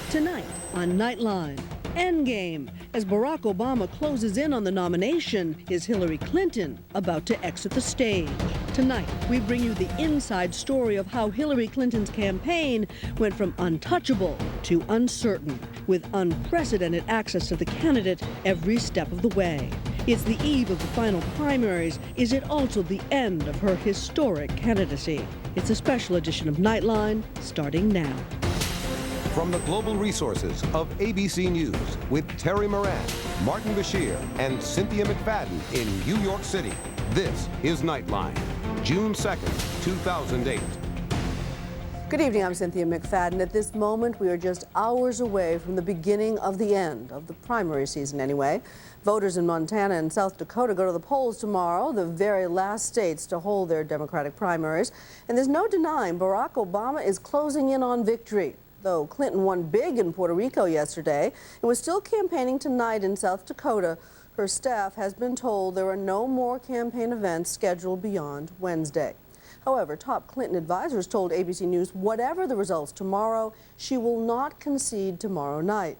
Tonight on Nightline, Endgame. As Barack Obama closes in on the nomination, is Hillary Clinton about to exit the stage? Tonight, we bring you the inside story of how Hillary Clinton's campaign went from untouchable to uncertain, with unprecedented access to the candidate every step of the way. It's the eve of the final primaries. Is it also the end of her historic candidacy? It's a special edition of Nightline, starting now. From the global resources of ABC News with Terry Moran, Martin Bashir, and Cynthia McFadden in New York City, this is Nightline, June 2nd, 2008. Good evening, I'm Cynthia McFadden. At this moment, we are just hours away from the beginning of the end of the primary season anyway. Voters in Montana and South Dakota go to the polls tomorrow, the very last states to hold their Democratic primaries. And there's no denying Barack Obama is closing in on victory. Though Clinton won big in Puerto Rico yesterday and was still campaigning tonight in South Dakota, her staff has been told there are no more campaign events scheduled beyond Wednesday. However, top Clinton advisors told ABC News whatever the results tomorrow, she will not concede tomorrow night.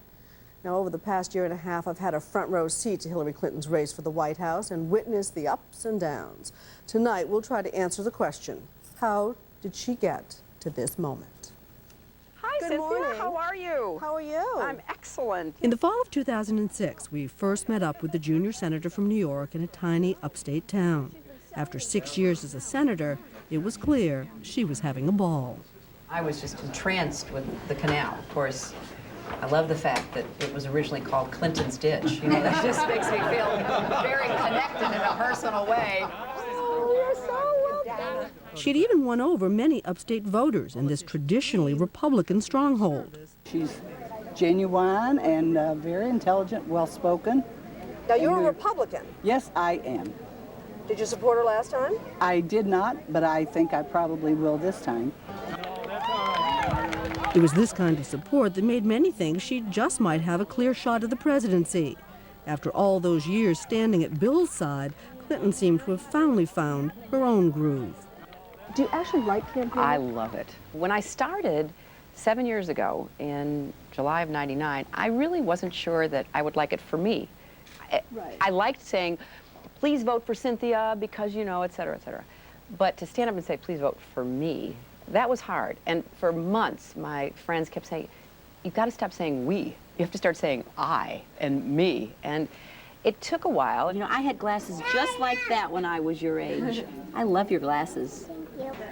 Now, over the past year and a half, I've had a front row seat to Hillary Clinton's race for the White House and witnessed the ups and downs. Tonight, we'll try to answer the question, how did she get to this moment? Hi, Good Cynthia. morning. How are you? How are you? I'm excellent. In the fall of 2006, we first met up with the junior senator from New York in a tiny upstate town. After 6 years as a senator, it was clear she was having a ball. I was just entranced with the canal. Of course, I love the fact that it was originally called Clinton's Ditch. You know, that just makes me feel very connected in a personal way. She'd even won over many upstate voters in this traditionally Republican stronghold. She's genuine and very intelligent, well-spoken. Now, you're a Republican. Yes, I am. Did you support her last time? I did not, but I think I probably will this time. It was this kind of support that made many think she just might have a clear shot at the presidency. After all those years standing at Bill's side, Clinton seemed to have finally found her own groove. Do you actually like campaigning? I love it. When I started 7 years ago in July of '99, I really wasn't sure that I would like it for me. Right. I liked saying, please vote for Cynthia because, you know, et cetera, et cetera. But to stand up and say, please vote for me, that was hard. And for months, my friends kept saying, you've got to stop saying we. You have to start saying I and me. And it took a while. You know, I had glasses just like that when I was your age. I love your glasses.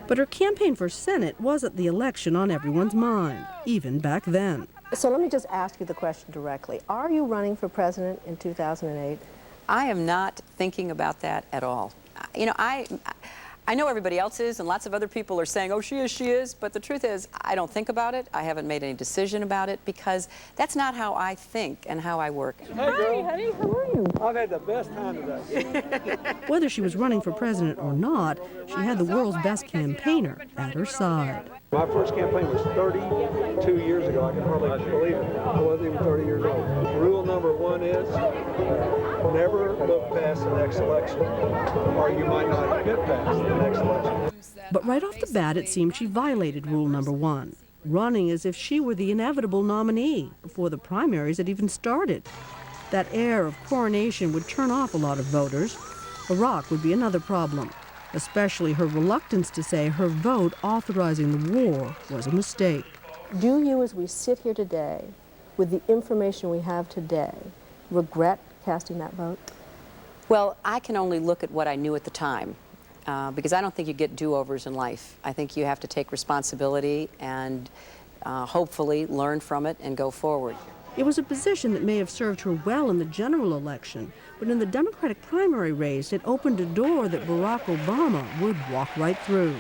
But her campaign for Senate wasn't the election on everyone's mind, even back then. So let me just ask you the question directly. Are you running for president in 2008? I am not thinking about that at all. You know, I know everybody else is, and lots of other people are saying, oh, she is, but the truth is, I don't think about it. I haven't made any decision about it, because that's not how I think and how I work. Hey, girl. Hi, honey, how are you? I've had the best time today. Whether she was running for president or not, she had the world's best campaigner at her side. My first campaign was 32 years ago. I can hardly believe it. I wasn't even 30 years old. Rule number one is never look past the next election, or you might not get past the next election. But right off the bat, it seemed she violated rule number one, running as if she were the inevitable nominee before the primaries had even started. That air of coronation would turn off a lot of voters. Iraq would be another problem, especially her reluctance to say her vote authorizing the war was a mistake. Do you, as we sit here today, with the information we have today, regret casting that vote? Well, I can only look at what I knew at the time, because I don't think you get do-overs in life. I think you have to take responsibility and hopefully learn from it and go forward. It was a position that may have served her well in the general election, but in the Democratic primary race, it opened a door that Barack Obama would walk right through.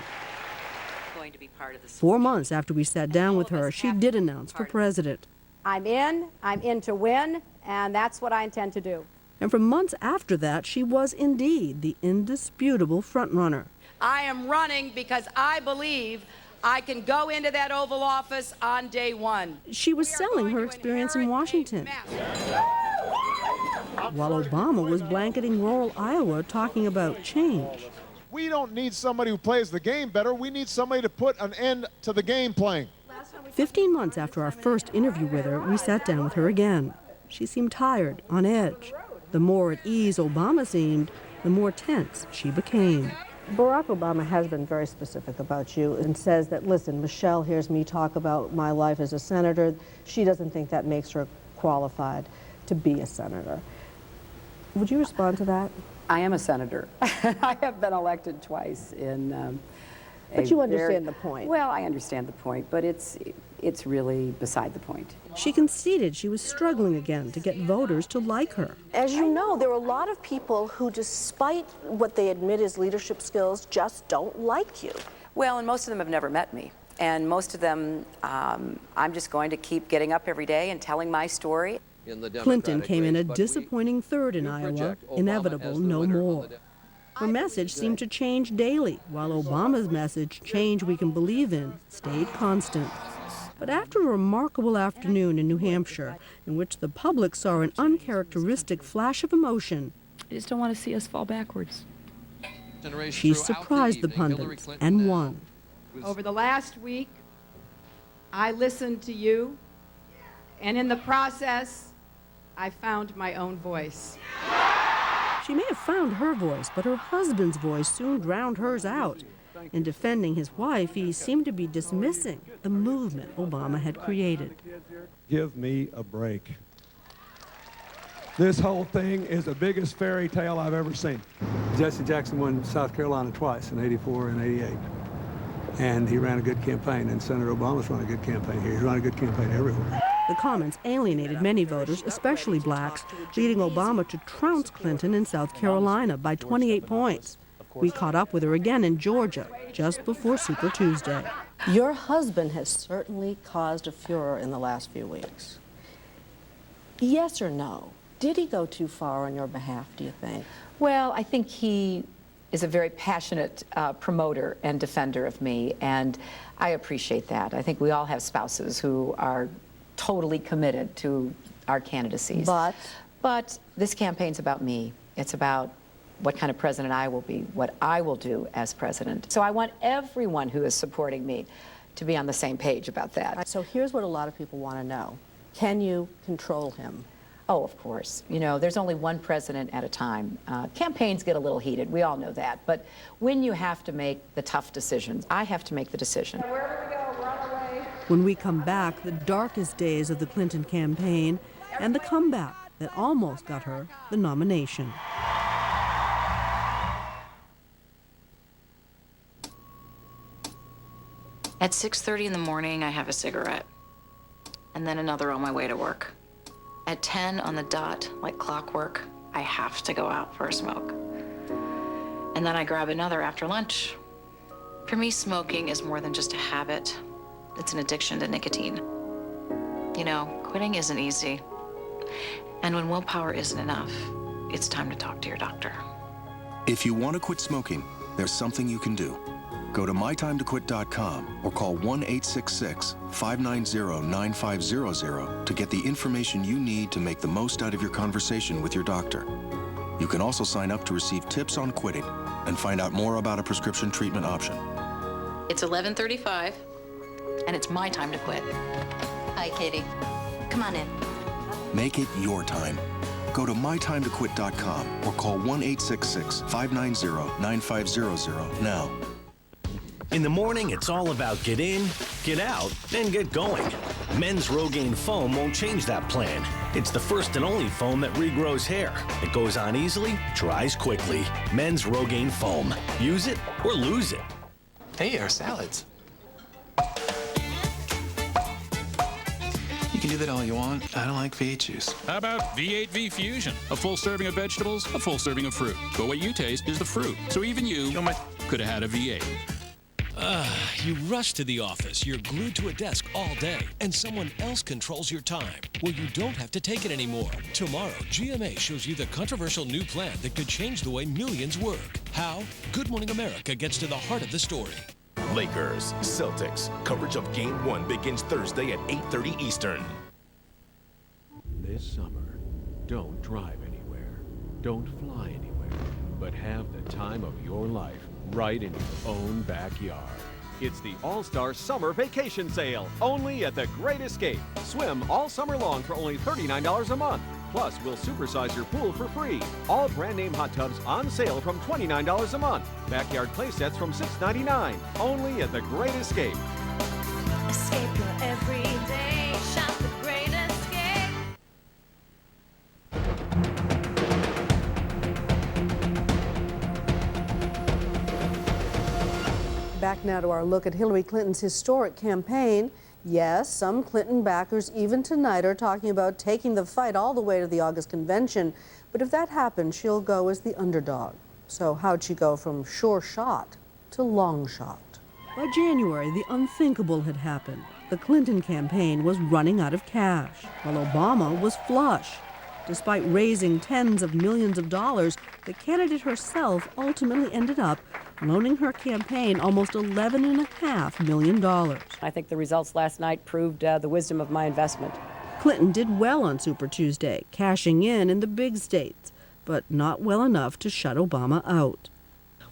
4 months after we sat down with her, she did announce for president. I'm in to win, and that's what I intend to do. And for months after that, she was indeed the indisputable frontrunner. I am running because I believe I can go into that Oval Office on day one. She was selling her experience in Washington, while Obama was blanketing rural Iowa talking about change. We don't need somebody who plays the game better. We need somebody to put an end to the game playing. 15 months after our first interview with her, we sat down with her again. She seemed tired, on edge. The more at ease Obama seemed, the more tense she became. Barack Obama has been very specific about you and says that, listen, Michelle hears me talk about my life as a senator. She doesn't think that makes her qualified to be a senator. Would you respond to that? I am a senator. I have been elected twice in But you understand the point. Well, I understand the point, but it's really beside the point. She conceded she was struggling again to get voters to like her. As you know, there are a lot of people who, despite what they admit as leadership skills, just don't like you. Well, and most of them have never met me. And most of them, I'm just going to keep getting up every day and telling my story. Clinton came in a disappointing third in Iowa, inevitable no more. Her message seemed to change daily, while Obama's message, change we can believe in, stayed constant. But after a remarkable afternoon in New Hampshire, in which the public saw an uncharacteristic flash of emotion, I just don't want to see us fall backwards. she surprised the pundits and won. Over the last week, I listened to you, and in the process, I found my own voice. She may have found her voice, but her husband's voice soon drowned hers out. In defending his wife, he seemed to be dismissing the movement Obama had created. Give me a break. This whole thing is the biggest fairy tale I've ever seen. Jesse Jackson won South Carolina twice, in '84 and '88. And he ran a good campaign, and Senator Obama's run a good campaign here. He's run a good campaign everywhere. The comments alienated many voters, especially blacks, leading Obama to trounce Clinton in South Carolina by 28 points. We caught up with her again in Georgia, just before Super Tuesday. Your husband has certainly caused a furor in the last few weeks. Yes or no? Did he go too far on your behalf, do you think? Well, I think he is a very passionate promoter and defender of me, and I appreciate that. I think we all have spouses who are totally committed to our candidacies. But this campaign's about me. It's about what kind of president I will be, what I will do as president. So I want everyone who is supporting me to be on the same page about that. So here's what a lot of people want to know. Can you control him? Oh, of course. You know, there's only one president at a time. Campaigns get a little heated, we all know that. But when you have to make the tough decisions, I have to make the decision. Wherever we go, we're on our way. When we come back, the darkest days of the Clinton campaign and the comeback that almost got her the nomination. At 6:30 in the morning, I have a cigarette, and then another on my way to work. At 10 on the dot, like clockwork, I have to go out for a smoke. And then I grab another after lunch. For me, smoking is more than just a habit. It's an addiction to nicotine. You know, quitting isn't easy. And when willpower isn't enough, it's time to talk to your doctor. If you want to quit smoking, there's something you can do. Go to mytimetoquit.com or call 1-866-590-9500 to get the information you need to make the most out of your conversation with your doctor. You can also sign up to receive tips on quitting and find out more about a prescription treatment option. It's 11:35, and it's my time to quit. Hi, Katie. Come on in. Make it your time. Go to mytimetoquit.com or call 1-866-590-9500 now. In the morning, it's all about get in, get out, and get going. Men's Rogaine foam won't change that plan. It's the first and only foam that regrows hair. It goes on easily, dries quickly. Men's Rogaine foam. Use it or lose it. Hey, our salads. You can do that all you want. I don't like V8 juice. How about V8 V Fusion? A full serving of vegetables, a full serving of fruit. But what you taste is the fruit. So even you could have had a V8. You rush to the office, you're glued to a desk all day, and someone else controls your time. Well, you don't have to take it anymore. Tomorrow, GMA shows you the controversial new plan that could change the way millions work. How? Good Morning America gets to the heart of the story. Lakers, Celtics. Coverage of Game 1 begins Thursday at 8:30 Eastern. This summer, don't drive anywhere, don't fly anywhere, but have the time of your life right in your own backyard. It's the All-Star Summer Vacation Sale, only at The Great Escape. Swim all summer long for only $39 a month. Plus, we'll supersize your pool for free. All brand-name hot tubs on sale from $29 a month. Backyard play sets from $6.99, only at The Great Escape. Escape your everyday. Shop The Great Escape. Back now to our look at Hillary Clinton's historic campaign. Yes, some Clinton backers even tonight are talking about taking the fight all the way to the August convention. But if that happens, she'll go as the underdog. So how'd she go from sure shot to long shot? By January, the unthinkable had happened. The Clinton campaign was running out of cash, while Obama was flush. Despite raising tens of millions of dollars, the candidate herself ultimately ended up loaning her campaign almost $11.5 million. I think the results last night proved the wisdom of my investment. Clinton did well on Super Tuesday, cashing in the big states, but not well enough to shut Obama out.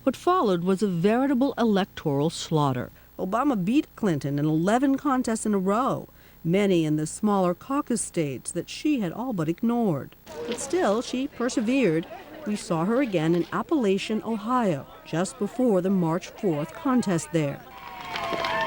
What followed was a veritable electoral slaughter. Obama beat Clinton in 11 contests in a row, many in the smaller caucus states that she had all but ignored. But still, she persevered. We saw her again in Appalachian, Ohio, just before the March 4th contest there.